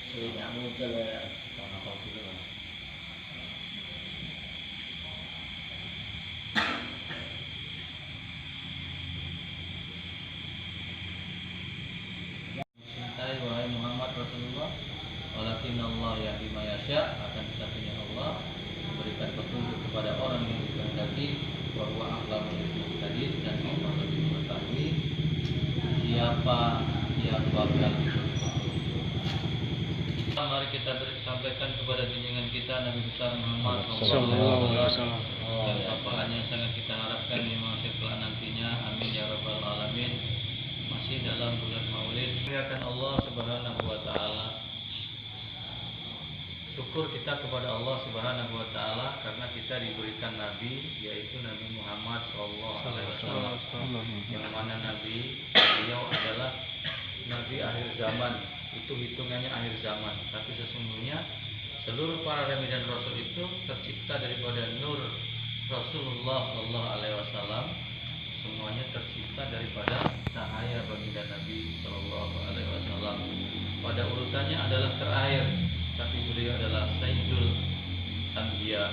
Tidak muncul ya. Apa gitu lah. Cintai wahai Muhammad Rasulullah, walakin Allah yahdi ma yasha, akan tetapi Allah memberikan petunjuk kepada orang yang dikehendaki, bahwa a'lamu bil muhtadin, dan Allah lebih mengetahui siapa yang bakal mari kita sampaikan kepada junjungan kita Nabi besar Muhammad sallallahu alaihi wasallam dan apaan yang sangat kita harapkan di masa kelak nantinya, amin ya rabbal alamin. Masih dalam bulan Maulid, muliakan Allah Subhanahu wa taala. Syukur kita kepada Allah Subhanahu wa taala karena kita diberikan nabi, yaitu Nabi Muhammad sallallahu alaihi wasallam. Yang mana nabi beliau adalah nabi akhir zaman. Itu hitungannya akhir zaman, tapi sesungguhnya seluruh para nabi dan rasul itu tercipta daripada nur Rasulullah sallallahu alaihi wasallam. Semuanya tercipta daripada cahaya baginda Nabi sallallahu alaihi wasallam. Pada urutannya adalah terakhir, tapi beliau adalah Sayyidul Anbiya.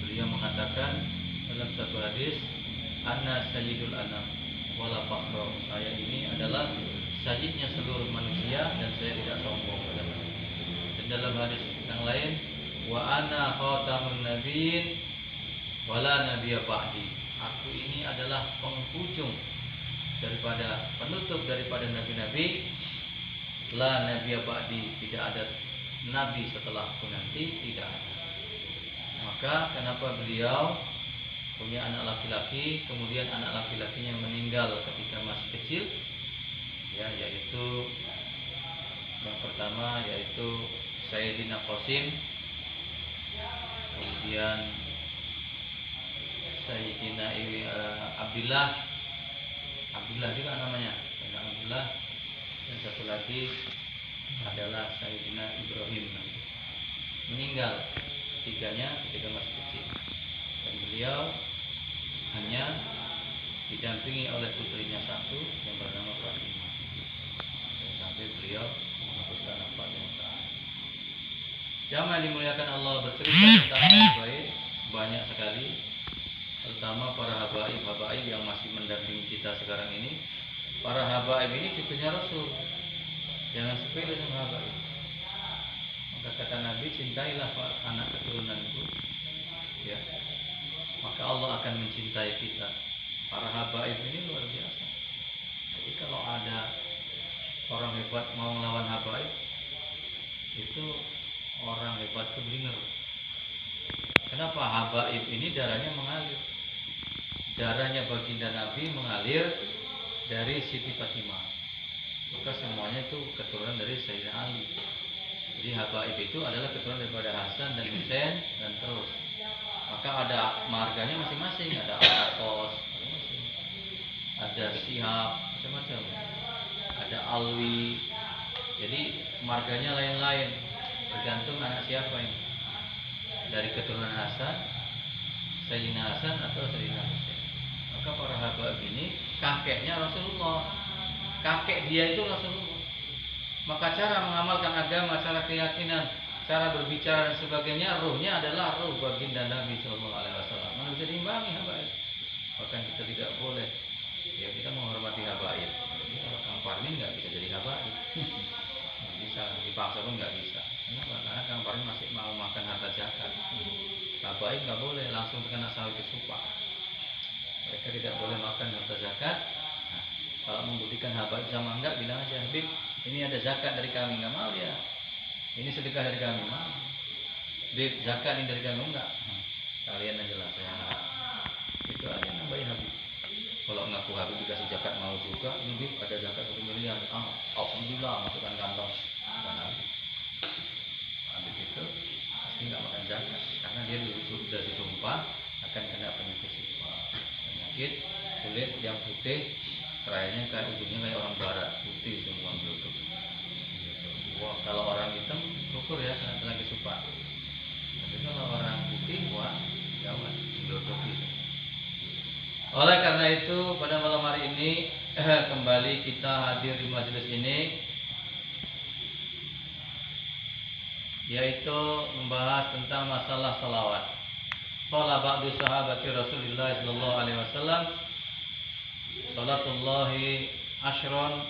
Beliau mengatakan dalam satu hadis, "Ana Sayyidul Anam wala fakhra." Saya ini adalah sayyidnya seluruh manusia dan saya tidak sombong pada mereka. Dan dalam hadis yang lain, "Wa ana khatamun nabiyyin wala nabiyya ba'di." Aku ini adalah penghujung daripada penutup daripada nabi-nabi, la nabiyya ba'di, tidak ada nabi setelahku nanti, tidak ada. Maka kenapa beliau punya anak laki-laki, kemudian anak laki-lakinya meninggal ketika masih kecil? Ya, yaitu yang pertama yaitu Sayyidina Qasim, kemudian Sayyidina Abdullah juga namanya, Sayyidina Abdullah, dan satu lagi adalah Sayyidina Ibrahim, meninggal ketiganya ketika masih kecil, dan beliau hanya didampingi oleh putrinya satu yang bernama Fatimah. Sampai beliau menghapuskan nafas yang terakhir. Jamaah dimuliakan Allah, bercerita tentang baik banyak sekali, terutama para habaib yang masih mendampingi kita sekarang ini. Para habaib ini cucunya Rasul. Jangan sepele sama habaib. Maka kata Nabi, cintailah anak keturunanku, ya, maka Allah akan mencintai kita. Para habaib ini luar biasa. Jadi kalau ada orang hebat mau melawan habaib, itu orang hebat keblinger. Kenapa? Habaib ini darahnya mengalir. Darahnya baginda Nabi mengalir dari Siti Fatimah. Maka semuanya itu keturunan dari Sayyidina Ali. Jadi habaib itu adalah keturunan daripada Hasan dan Husain dan terus. Maka ada marganya masing-masing, ada Al-Qos, ada Syihab, macam-macam. Ada Alwi. Jadi marganya lain-lain, tergantung anak siapa ini. Dari keturunan Hasan, Sayyidina Hasan atau Sayyidina Husain. Maka para habaib ini kakeknya Rasulullah. Kakek dia itu Rasulullah. Maka cara mengamalkan agama, cara keyakinan, cara berbicara dan sebagainya, ruhnya adalah ruh baginda Nabi Sallallahu Alaihi Wasallam. Mana bisa diimbangi habaib? Bahkan kita tidak boleh, ya, kita menghormati habaib. Jadi kalau Kang Parmin nggak bisa jadi habaib, nggak bisa, dipaksa pun nggak bisa. Kenapa? Karena Kang Parmin masih mau makan harta zakat. Habaib nggak boleh, langsung terkena sawit kesupak. Mereka tidak boleh makan harta zakat. Nah, kalau membuktikan habaib sama enggak, bilang aja, Habib, ini ada zakat dari kami. Nggak mau dia. Ini sedekah dari kami, mau. Habib, zakat ini dari kami, enggak. Nah, kalian aja lah, saya enggak. Itu aja nambahin Habib. Kalau ngaku Habib dikasih zakat mau juga, ini Habib ada zakat 1 miliar. Alhamdulillah, masukkan kantong. Bukan Habib. Habib itu pasti nggak makan zakat, karena dia sudah disumpah akan kena penyakit kulit yang putih, terakhirnya kayak ujungnya kayak orang barat, putih semua melutuk. Wah, kalau orang hitam syukur ya kena penyakit supa. Tapi kalau orang putih, wah gawat, melutuk gitu. Oleh karena itu pada malam hari ini kembali kita hadir di majelis ini yaitu membahas tentang masalah salawat. Qala ba'du sahabati Rasulillah sallallahu alaihi wasallam, salatullahi asyron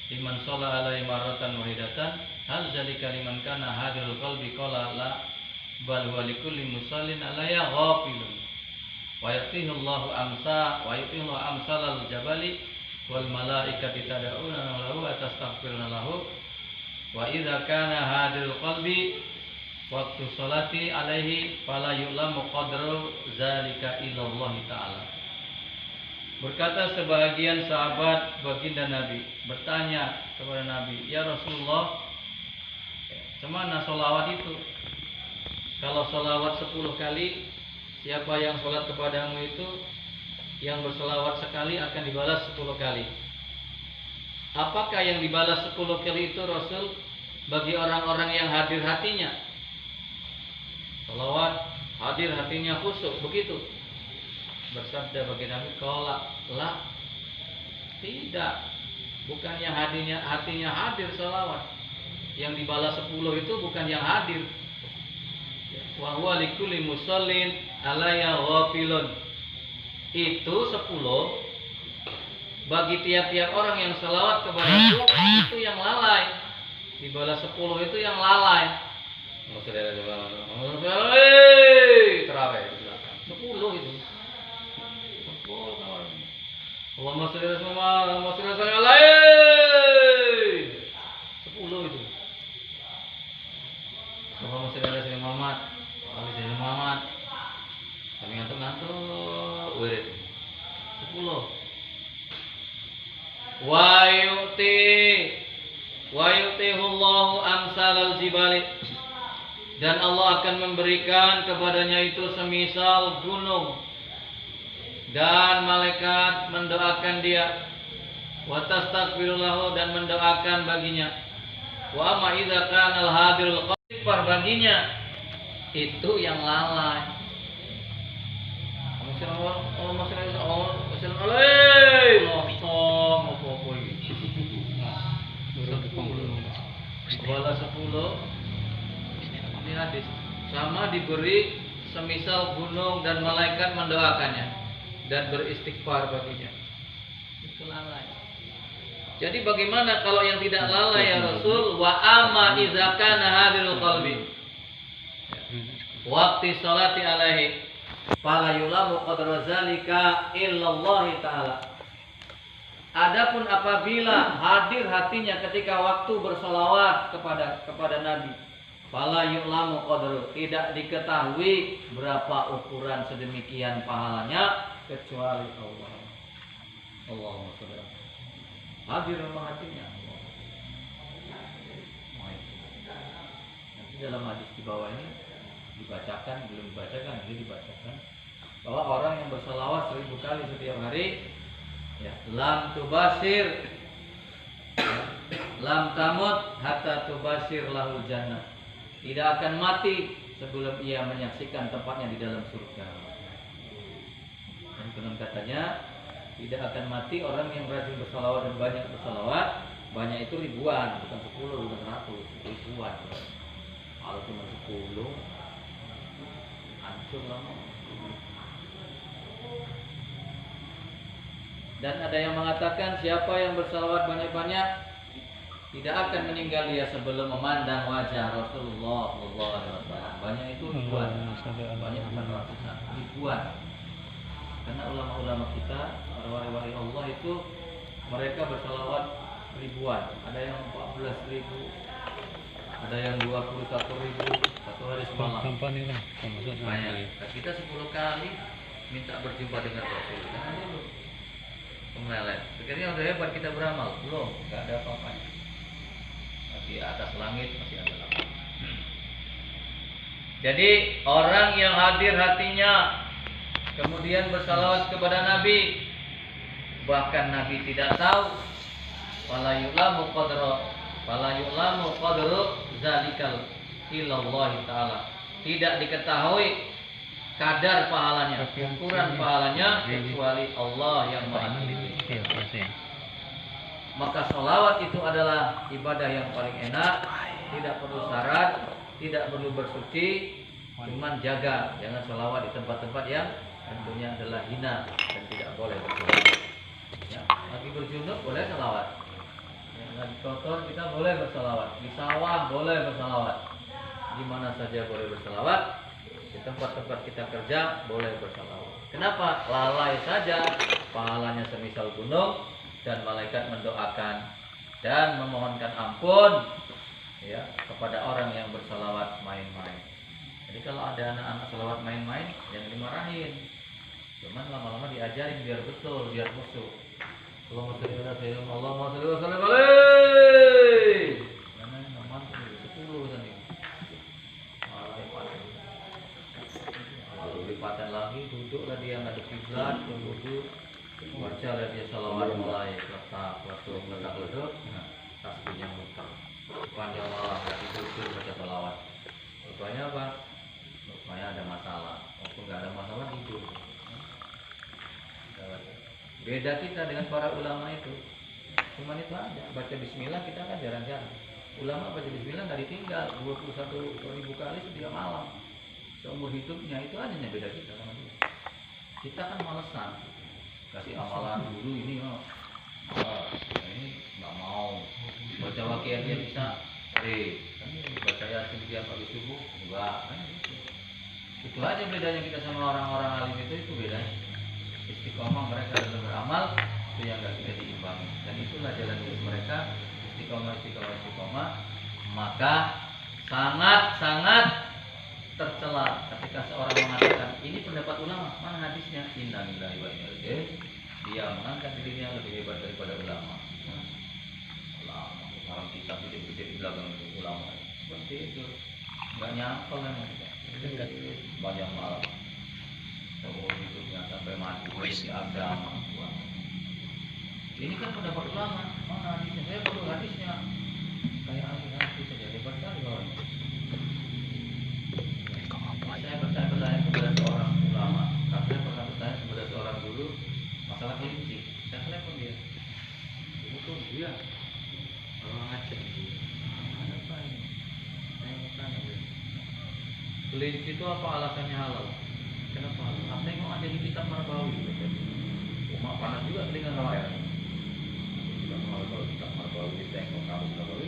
liman shalla alaihi marratan wahidatan, hal zalika liman kana hadirul qalbi qala la bal huwa likulli musallin alaiya ghafilun wa yatihu Allahu amsa wa yutihu amsalal jabali wal malaikati tad'una lahu wa tastaghfiruna lahu wa idza kana hadirul qalbi waktu sholati alaihi fala yu'lamu qadru zalika illallah ta'ala. Berkata sebahagian sahabat baginda Nabi, bertanya kepada Nabi, ya Rasulullah, semana sholawat itu? Kalau sholawat 10 kali, siapa yang sholat kepadamu itu, yang bersolawat sekali akan dibalas 10 kali. Apakah yang dibalas 10 kali itu Rasul bagi orang-orang yang hadir hatinya? Salawat hadir hatinya khusyuk, begitu. Bersabda bagi Nabi, qala la, tidak, bukan yang hatinya hadir salawat. Yang dibalas 10 itu bukan yang hadir. Wa huwa likulli musallin alayya ghafilun. Itu 10 bagi tiap-tiap orang yang salawat kepadaku itu yang lalai. Dibalas 10 itu yang lalai. Terawih di belakang 10 itu 10 kawan. Allahumma sholli ala Muhammad, Allahumma sholli ala alaihi 10 itu. Allahumma sholli ala Muhammad, ala sayyidina Muhammad. Kami ngantuk wirid 10. Wa yu'tihu Allahu amsalal jibali, dan Allah akan memberikan kepadanya itu semisal gunung, dan malaikat mendoakan dia, wa tastaghfirullahu, dan mendoakan baginya. Wa amma idza kana al-hadirul qalbi, baginya itu yang lalai. Bala 10 ini hadis sama diberi semisal gunung dan malaikat mendoakannya dan beristighfar baginya. Itu lalai. Jadi bagaimana kalau yang tidak lalai ya Rasul? Wa amma idza kana hadirul qalbi waqti sholati alaihi fala yulamu qadra zalika illallah ta'ala. Adapun apabila hadir hatinya ketika waktu bersolawat kepada Nabi, fala yu'lamu qadru, tidak diketahui berapa ukuran sedemikian pahalanya kecuali Allah. Allahumma sholli. Hadir memang hatinya. Nanti dalam hadis di bawah ini dibacakan, belum dibacakan, ini dibacakan bahwa orang yang bersolawat 1000 kali setiap hari, ya, lam tubasir, lam tamut hatta tubasir lahul jannah, tidak akan mati sebelum ia menyaksikan tempatnya di dalam surga. Dan konon katanya tidak akan mati orang yang rajin bersalawat dan banyak bersalawat. Banyak itu ribuan, bukan 10, bukan 100, ribuan. Kalau cuma 10 hancur lama. Dan ada yang mengatakan siapa yang bersalawat banyak-banyak tidak akan meninggal dia sebelum memandang wajah Rasulullah sallallahu alaihi wasallam. Banyak itu ribuan, banyak bukan ratusan, ribuan. Karena ulama-ulama kita, para wali-wali Allah itu mereka bersalawat ribuan. Ada yang 14.000, ada yang 21.000 satu hari semalam. Banyak. Kita 10 kali minta berjumpa dengan Rasul. Jangan dulu memelet. Pikirnya udah hebat kita beramal, belum, nggak ada apa-apanya. Masih atas langit, masih ada langit. Jadi orang yang hadir hatinya kemudian bersalawat kepada Nabi, bahkan Nabi tidak tahu, fala yu'lamu qadru zalikal illallah ta'ala, tidak diketahui kadar pahalanya, ukuran pahalanya kecuali Allah yang Maha Tinggi. Maka sholawat itu adalah ibadah yang paling enak, tidak perlu syarat, tidak perlu bersuci, cuman jaga jangan sholawat di tempat-tempat yang tentunya adalah hina dan tidak boleh bersolawat. Ya, lagi berjunub boleh sholawat, ya, lagi kotor kita boleh bersolawat, di sawah boleh bersolawat, di mana saja boleh bersolawat, di tempat-tempat kita kerja boleh bersolawat. Kenapa? Lalai saja pahalanya semisal gunung, dan malaikat mendoakan dan memohonkan ampun ya kepada orang yang bersolawat main-main. Jadi kalau ada anak-anak solawat main-main jangan dimarahin, cuman lama-lama diajarin biar betul, biar khusyuk. Allahumma sholli ala sayyidina Allahumma sholli wa sallim alaihi. Karena nomor 10 tadi. Lalu lipatan lagi, duduklah dia ngadep kiblat, duduk, bacalah dia salawat mulai letak, leduk, nah tasbihnya muter. Panjang malam nggak tidur baca salawat. Rupanya apa? Rupanya ada masalah. Waktu nggak ada masalah tidur. Beda kita dengan para ulama itu. Cuman itu aja. Baca bismillah kita kan jarang-jarang. Ulama baca bismillah nggak ditinggal 21.000 kali setiap malam. Seumur hidupnya itu aja yang beda kita sama dia. Kita kan malesan. Kasih amalan dulu ini ini nggak mau. Baca waqiah dia bisa. Baca yasin tiap habis subuh enggak. Itu aja bedanya kita sama orang-orang alim itu bedanya. Istiqomah mereka dalam beramal itu yang nggak bisa diimbangi, dan itulah jalan hidup mereka, istiqomah. Maka sangat tercela ketika seorang mengatakan ini pendapat ulama, mana hadisnya? Inna lillahi wa inna ilaihi raji'un. Dia mengangkat dirinya lebih hebat daripada ulama. Ulama orang kitab gede-gede di belakang ulama seperti itu, nggak nyampe memang. Banyak malam seumur hidupnya sampai mati di agama. Ini kan pendapat ulama, mana hadisnya? Saya perlu hadisnya. Kayak ahli hadis saja hebat sekali orang. Saya bertanya kepada seorang ulama, karena saya pernah bertanya kepada seorang guru masalah kelinci. Saya telepon dia. Itu dia orang Aceh. Ada apa ini? Saya mau tanya dia. Kelinci itu apa alasannya halal? Kenapa halal? Apa yang mau ada di kitab Marbawi? Umat panas juga telinga saya. Kalau kitab Marbawi, tengok kamu Marbawi,